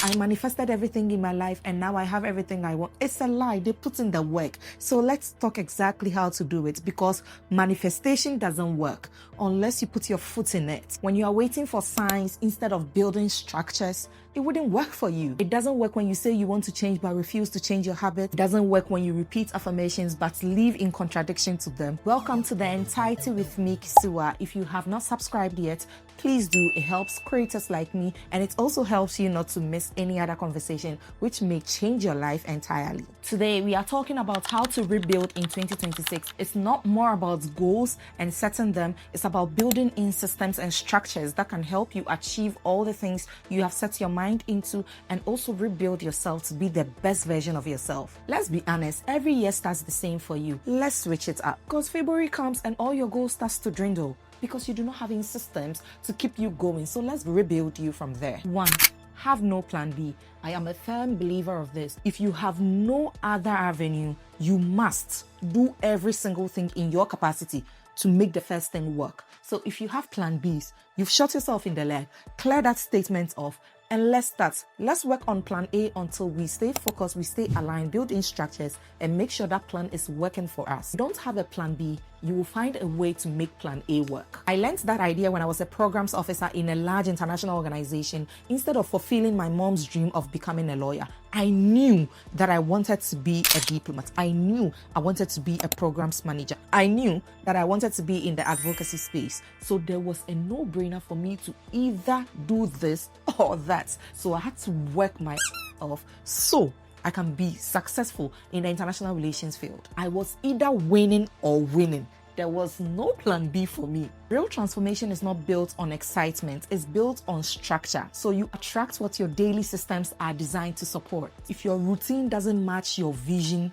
I manifested everything in my life and now I have everything I want. It's a lie. They put in the work. So let's talk exactly how to do it, because manifestation doesn't work unless you put your foot in it. When you are waiting for signs instead of building structures, it wouldn't work for you. It doesn't work when you say you want to change but refuse to change your habit. It doesn't work when you repeat affirmations but live in contradiction to them. Welcome to the Entirety with me, Kisiwa. If you have not subscribed yet, please do. It helps creators like me, and it also helps you not to miss any other conversation which may change your life entirely. Today, we are talking about how to rebuild in 2026. It's not more about goals and setting them. It's about building in systems and structures that can help you achieve all the things you have set your mind into, and also rebuild yourself to be the best version of yourself. Let's be honest, every year starts the same for you. Let's switch it up, because February comes and all your goals starts to dwindle because you do not have any systems to keep you going. So let's rebuild you from there. 1. Have no plan B. I am a firm believer of this. If you have no other avenue, you must do every single thing in your capacity to make the first thing work. So if you have plan Bs, you've shot yourself in the leg. Clear that statement off and let's start. Let's work on plan A until we stay focused, we stay aligned, build in structures, and make sure that plan is working for us. Don't have a plan B. You will find a way to make plan A work. I learned that idea when I was a programs officer in a large international organization. Instead of fulfilling my mom's dream of becoming a lawyer, I knew that I wanted to be a diplomat. I knew I wanted to be a programs manager. I knew that I wanted to be in the advocacy space. So there was a no-brainer for me to either do this or that. So I had to work my off so I can be successful in the international relations field. I was either winning or winning. There was no plan B for me. Real transformation is not built on excitement, it's built on structure. So you attract what your daily systems are designed to support. If your routine doesn't match your vision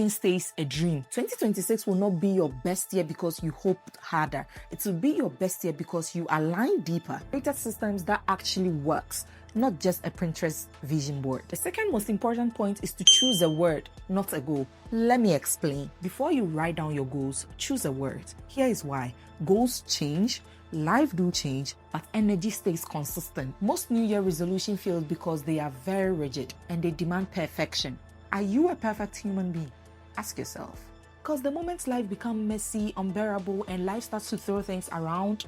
stays a dream. 2026 will not be your best year because you hoped harder. It will be your best year because you align deeper. Created systems that actually works, not just a Pinterest vision board. The second most important point is to choose a word, not a goal. Let me explain. Before you write down your goals, choose a word. Here is why. Goals change, life do change, but energy stays consistent. Most New Year resolution fail because they are very rigid and they demand perfection. Are you a perfect human being? Ask yourself. Because the moment life becomes messy, unbearable, and life starts to throw things around,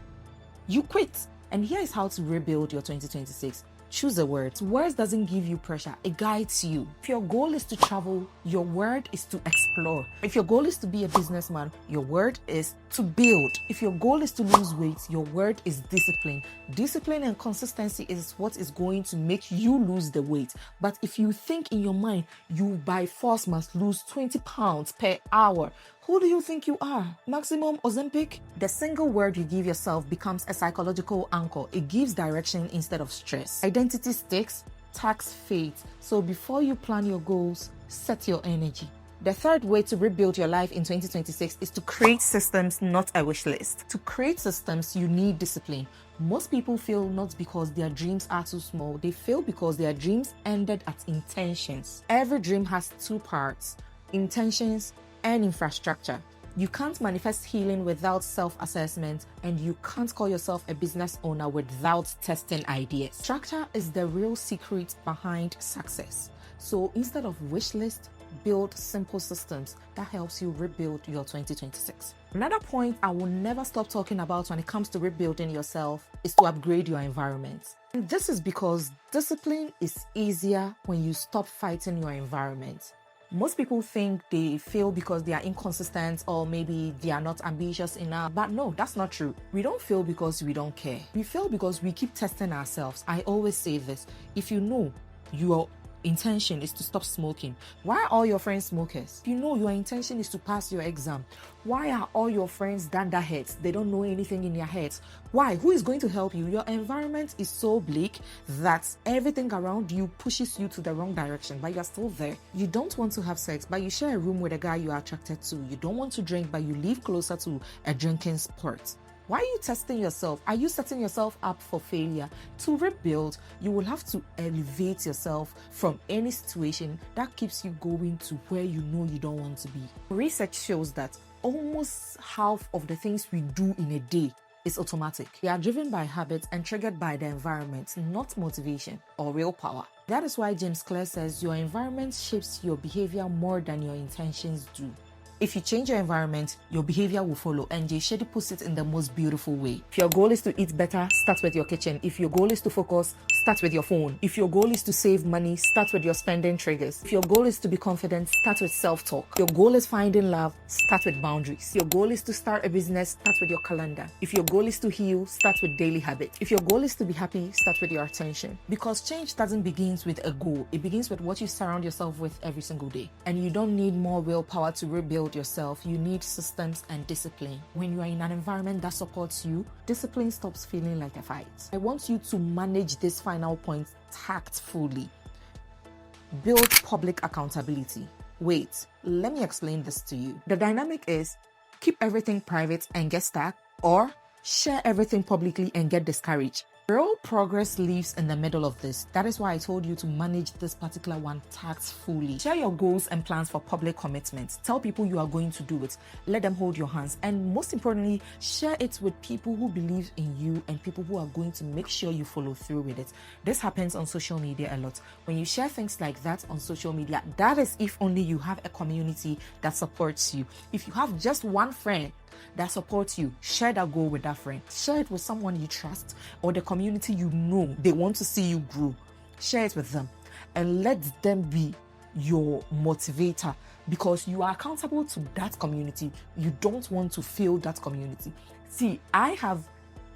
you quit. And here is how to rebuild your 2026. Choose a word. Words doesn't give you pressure, it guides you. If your goal is to travel, your word is to explore. If your goal is to be a businessman, your word is to build. If your goal is to lose weight, your word is discipline. Discipline and consistency is what is going to make you lose the weight. But if you think in your mind, you by force must lose 20 pounds per hour, who do you think you are? Maximum Ozempic? The single word you give yourself becomes a psychological anchor. It gives direction instead of stress. Identity sticks, tax fades. So before you plan your goals, set your energy. The third way to rebuild your life in 2026 is to create systems, not a wish list. To create systems, you need discipline. Most people fail not because their dreams are too small. They fail because their dreams ended at intentions. Every dream has two parts: intentions and infrastructure. You can't manifest healing without self-assessment, and you can't call yourself a business owner without testing ideas. Structure is the real secret behind success. So instead of wish list, build simple systems that helps you rebuild your 2026. Another point I will never stop talking about when it comes to rebuilding yourself is to upgrade your environment. And this is because discipline is easier when you stop fighting your environment. Most people think they fail because they are inconsistent or maybe they are not ambitious enough. But no, that's not true. We don't fail because we don't care. We fail because we keep testing ourselves. I always say this. If you know your intention is to stop smoking, why are all your friends smokers? If you know your intention is to pass your exam, why are all your friends danderheads? They don't know anything in their heads. Why? Who is going to help you? Your environment is so bleak that everything around you pushes you to the wrong direction, but you're still there. You don't want to have sex, but you share a room with a guy you are attracted to. You don't want to drink, but you live closer to a drinking spot. Why are you testing yourself? Are you setting yourself up for failure? To rebuild, you will have to elevate yourself from any situation that keeps you going to where you know you don't want to be. Research shows that almost half of the things we do in a day is automatic. They are driven by habits and triggered by the environment, not motivation or willpower. That is why James Clear says your environment shapes your behavior more than your intentions do. If you change your environment, your behavior will follow. And Jay Shetty puts it in the most beautiful way. If your goal is to eat better, start with your kitchen. If your goal is to focus, start with your phone. If your goal is to save money, start with your spending triggers. If your goal is to be confident, start with self-talk. If your goal is finding love, start with boundaries. If your goal is to start a business, start with your calendar. If your goal is to heal, start with daily habits. If your goal is to be happy, start with your attention. Because change doesn't begin with a goal. It begins with what you surround yourself with every single day. And you don't need more willpower to rebuild yourself. You need systems and discipline. When you are in an environment that supports you, discipline stops feeling like a fight. I want you to manage this final point tactfully. Build public accountability. Wait, let me explain this to you. The dynamic is keep everything private and get stuck, or share everything publicly and get discouraged. Real progress lives in the middle of this. That is why I told you to manage this particular one tactfully. Share your goals and plans for public commitment. Tell people you are going to do it. Let them hold your hands. And most importantly, share it with people who believe in you and people who are going to make sure you follow through with it. This happens on social media a lot. When you share things like that on social media, that is if only you have a community that supports you. If you have just one friend that supports you, share that goal with that friend. Share it with someone you trust or the community you know they want to see you grow. Share it with them and let them be your motivator, because you are accountable to that community. You don't want to fail that community. See, I have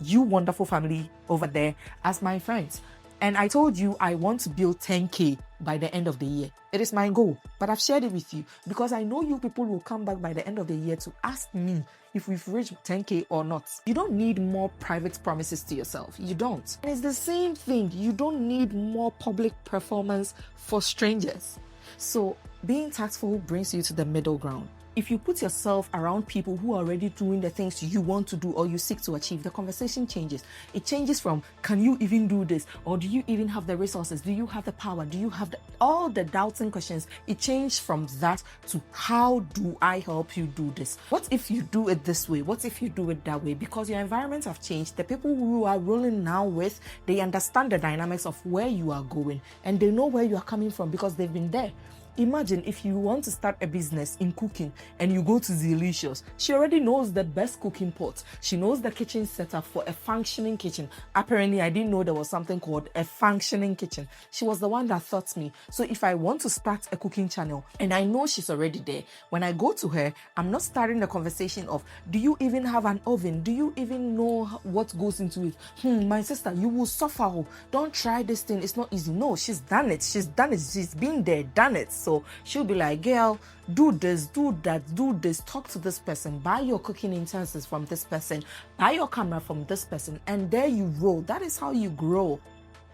you wonderful family over there as my friends. And I told you I want to build 10K by the end of the year. It is my goal, but I've shared it with you because I know you people will come back by the end of the year to ask me if we've reached 10K or not. You don't need more private promises to yourself. You don't. And it's the same thing. You don't need more public performance for strangers. So being tactful brings you to the middle ground. If you put yourself around people who are already doing the things you want to do or you seek to achieve, the conversation changes. It changes from, can you even do this? Or do you even have the resources? Do you have the power? Do you have all the doubting questions? It changed from that to, how do I help you do this? What if you do it this way? What if you do it that way? Because your environments have changed. The people who are rolling now with, they understand the dynamics of where you are going and they know where you are coming from because they've been there. Imagine if you want to start a business in cooking and you go to Delicious. She already knows the best cooking pot. She knows the kitchen setup for a functioning kitchen. Apparently, I didn't know there was something called a functioning kitchen. She was the one that taught me. So if I want to start a cooking channel and I know she's already there, when I go to her, I'm not starting the conversation of, do you even have an oven? Do you even know what goes into it? My sister, you will suffer. Don't try this thing. It's not easy. No, she's done it. She's done it. She's been there, done it. So she'll be like, girl, do this, do that, do this, talk to this person, buy your cooking utensils from this person, buy your camera from this person, and there you roll. That is how you grow.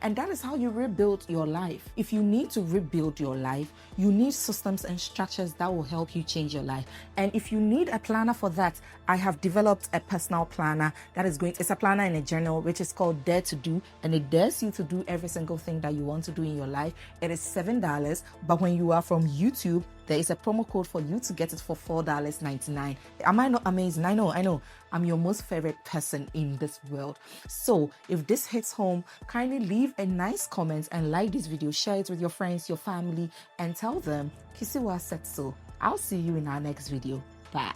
And that is how you rebuild your life. If you need to rebuild your life, you need systems and structures that will help you change your life. And if you need a planner for that, I have developed a personal planner that is it's a planner in a journal, which is called Dare to Do. And it dares you to do every single thing that you want to do in your life. It is $7, but when you are from YouTube, there is a promo code for you to get it for $4.99. Am I not amazing? I know. I'm your most favorite person in this world. So if this hits home, kindly leave a nice comment and like this video. Share it with your friends, your family, and tell them Kisiwa said so. I'll see you in our next video. Bye.